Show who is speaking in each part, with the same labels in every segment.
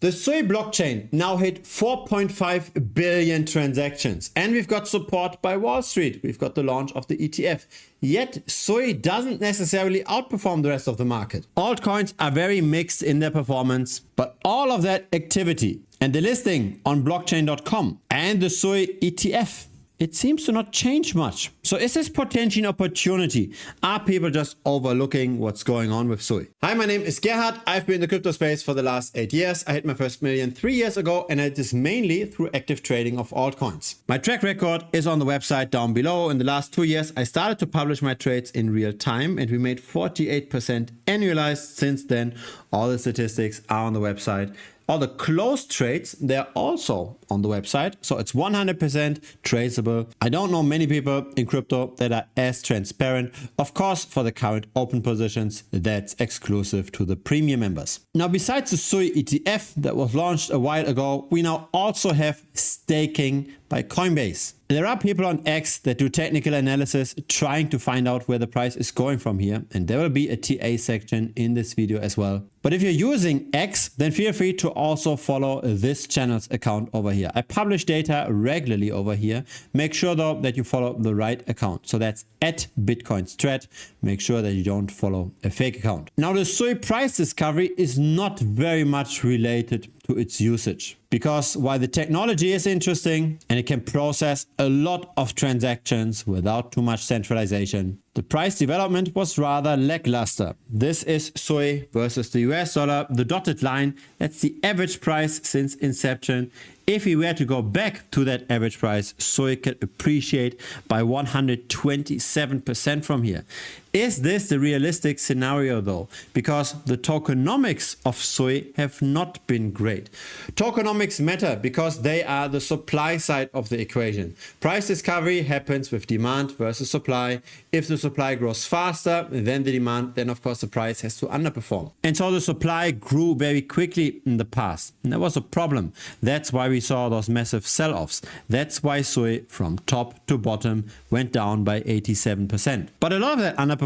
Speaker 1: The Sui blockchain now hit 4.5 billion transactions, and we've got support by Wall Street. We've got the launch of the ETF. Yet Sui doesn't necessarily outperform the rest of the market. Altcoins are very mixed in their performance, but all of that activity and the listing on blockchain.com and the Sui ETF, it seems to not change much. So is this potentially an opportunity? Are people just overlooking what's going on with Sui? Hi, my name is Gerhard. I've been in the crypto space for the last 8 years. I hit my first million 3 years ago, and I did this mainly through active trading of altcoins. My track record is on the website down below. In the last 2 years, I started to publish my trades in real time, and we made 48% annualized since then. All the statistics are on the website. All the closed trades, they're also on the website. So it's 100% traceable. I don't know many people in crypto that are as transparent. Of course, for the current open positions, that's exclusive to the premium members. Now, besides the Sui ETF that was launched a while ago, we now also have staking by Coinbase. There are people on X that do technical analysis trying to find out where the price is going from here, and there will be a TA section in this video as well. But if you're using X, then feel free to also follow this channel's account over here. I publish data regularly over here. Make sure though that you follow the right account. So that's at Bitcoin Strat. Make sure that you don't follow a fake account. Now, the Sui price discovery is not very much related to its usage, because while the technology is interesting and it can process a lot of transactions without too much centralization, the price development was rather lackluster. This is Sui versus the US dollar. The dotted line, that's the average price since inception. If we were to go back to that average price, Sui could appreciate by 127% from here. Is this the realistic scenario though? Because the tokenomics of Sui have not been great. Tokenomics matter because they are the supply side of the equation. Price discovery happens with demand versus supply. If the supply grows faster than the demand, then of course the price has to underperform. And so the supply grew very quickly in the past. And that was a problem. That's why we saw those massive sell-offs. That's why Sui from top to bottom went down by 87%. But a lot of that underperformance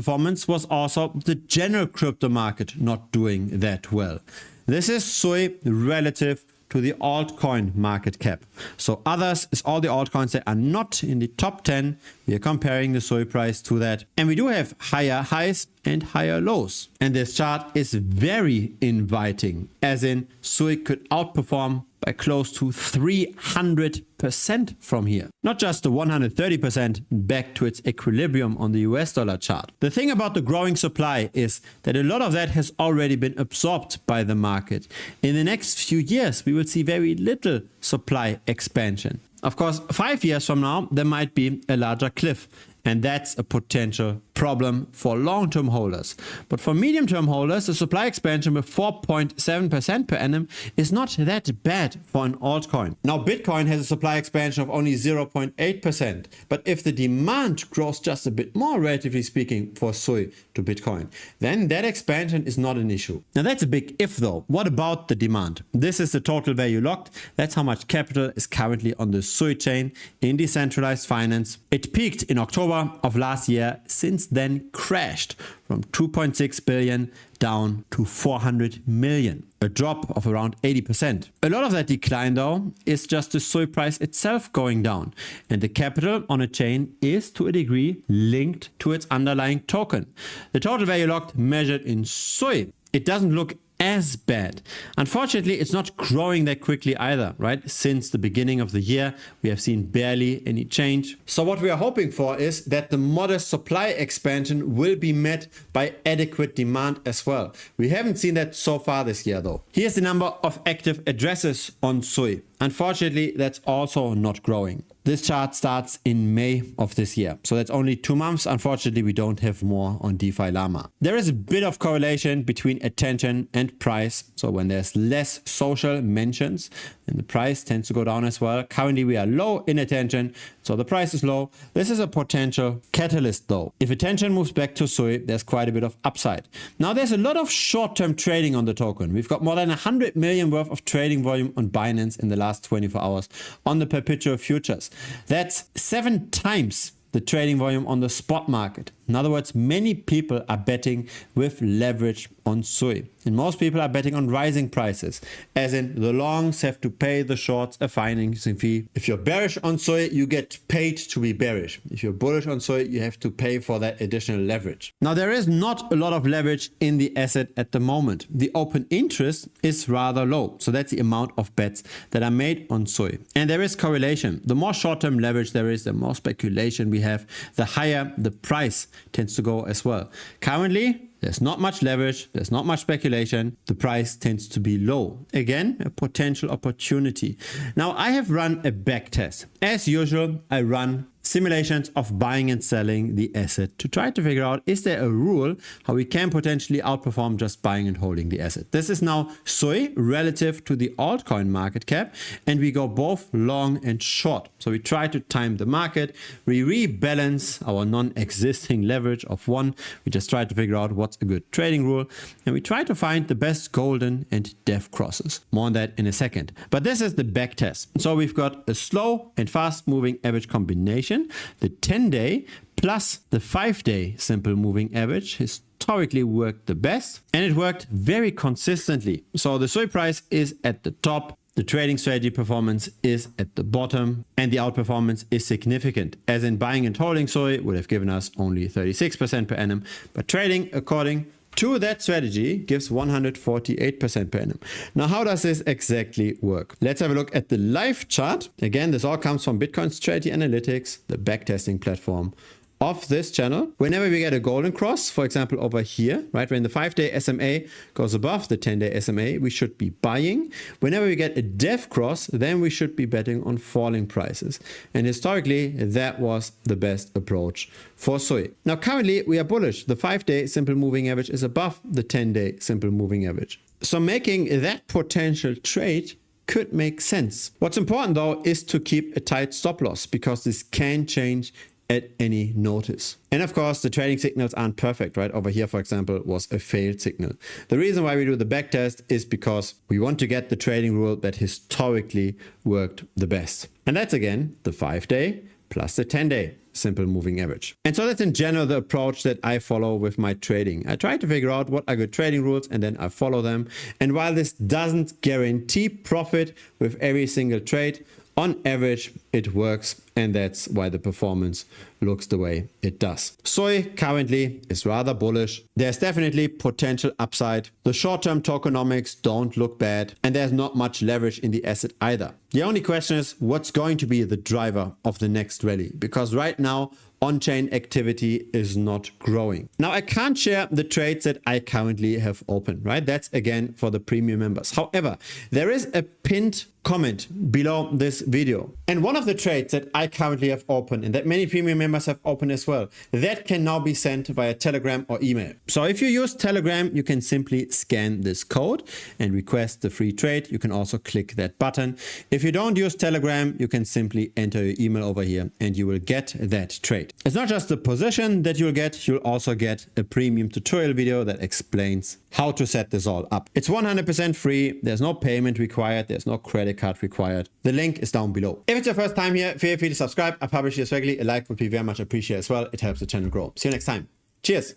Speaker 1: was also the general crypto market not doing that well. This is Sui relative to the altcoin market cap. So others is all the altcoins that are not in the top 10. We are comparing the Sui price to that. And we do have higher highs and higher lows. And this chart is very inviting, as in Sui could outperform by close to 300% from here. Not just the 130% back to its equilibrium on the US dollar chart. The thing about the growing supply is that a lot of that has already been absorbed by the market. In the next few years, we will see very little supply expansion. Of course, 5 years from now, there might be a larger cliff. And that's a potential problem for long-term holders. But for medium-term holders, the supply expansion with 4.7% per annum is not that bad for an altcoin. Now, Bitcoin has a supply expansion of only 0.8%. But if the demand grows just a bit more, relatively speaking, for Sui to Bitcoin, then that expansion is not an issue. Now, that's a big if though. What about the demand? This is the total value locked. That's how much capital is currently on the Sui chain in decentralized finance. It peaked in October of last year, since then crashed from 2.6 billion down to 400 million, a drop of around 80%. A lot of that decline though is just the Sui price itself going down, and the capital on a chain is to a degree linked to its underlying token. The total value locked measured in Sui, it doesn't look as bad. Unfortunately, it's not growing that quickly either, right? Since the beginning of the year, we have seen barely any change. So what we are hoping for is that the modest supply expansion will be met by adequate demand as well. We haven't seen that so far this year though. Here's the number of active addresses on Sui. Unfortunately, that's also not growing. This chart starts in May of this year, so that's only 2 months. Unfortunately, we don't have more on DeFi Llama. There is a bit of correlation between attention and price. So when there's less social mentions, then the price tends to go down as well. Currently, we are low in attention, so the price is low. This is a potential catalyst though. If attention moves back to Sui, there's quite a bit of upside. Now, there's a lot of short-term trading on the token. We've got more than 100 million worth of trading volume on Binance in the last 24 hours on the perpetual futures. That's 7 times the trading volume on the spot market. In other words, many people are betting with leverage on Sui. And most people are betting on rising prices, as in the longs have to pay the shorts a financing fee. If you're bearish on Sui, you get paid to be bearish. If you're bullish on Sui, you have to pay for that additional leverage. Now, there is not a lot of leverage in the asset at the moment. The open interest is rather low. So that's the amount of bets that are made on Sui. And there is correlation. The more short-term leverage there is, the more speculation we have, the higher the price tends to go as well. Currently, there's not much leverage, there's not much speculation, the price tends to be low. Again, a potential opportunity. Now, I have run a back test. As usual, I run simulations of buying and selling the asset to try to figure out, is there a rule how we can potentially outperform just buying and holding the asset. This is now Sui relative to the altcoin market cap, and we go both long and short. So we try to time the market, we rebalance our non-existing leverage of one, we just try to figure out what's a good trading rule, and we try to find the best golden and dev crosses. More on that in a second. But this is the back test. So we've got a slow and fast moving average combination, the 10-day plus the 5-day simple moving average historically worked the best, and it worked very consistently. So the Sui price is at the top, the trading strategy performance is at the bottom, and the outperformance is significant, as in buying and holding Sui would have given us only 36% per annum, but trading according to that strategy gives 148% per annum. Now, how does this exactly work? Let's have a look at the live chart. Again, this all comes from Bitcoin Strategy Analytics, the backtesting platform of this channel. Whenever we get a golden cross, for example, over here, right, when the 5-day SMA goes above the 10-day SMA, we should be buying. Whenever we get a dev cross, then we should be betting on falling prices. And historically, that was the best approach for Sui. Now, currently, we are bullish. The 5-day simple moving average is above the 10-day simple moving average. So making that potential trade could make sense. What's important, though, is to keep a tight stop loss, because this can change at any notice. And of course, the trading signals aren't perfect, right? Over here, for example, was a failed signal. The reason why we do the back test is because we want to get the trading rule that historically worked the best. And that's again, the 5-day plus the 10-day simple moving average. And so that's in general the approach that I follow with my trading. I try to figure out what are good trading rules, and then I follow them. And while this doesn't guarantee profit with every single trade, on average, it works, and that's why the performance looks the way it does. Sui currently is rather bullish. There's definitely potential upside. The short-term tokenomics don't look bad, and there's not much leverage in the asset either. The only question is what's going to be the driver of the next rally, because right now, on-chain activity is not growing. Now, I can't share the trades that I currently have open, right? That's again for the premium members. However, there is a pinned comment below this video. And one of the trades that I currently have open, and that many premium members have open as well, that can now be sent via Telegram or email. So if you use Telegram, you can simply scan this code and request the free trade. You can also click that button. If you don't use Telegram, you can simply enter your email over here and you will get that trade. It's not just the position that you'll also get a premium tutorial video that explains how to set this all up. It's 100% free. There's no payment required. There's no credit card required. The link is down below. If it's your first time here, feel free to subscribe. I publish this regularly. A like would be very much appreciated as well. It helps the channel grow. See you next time. Cheers.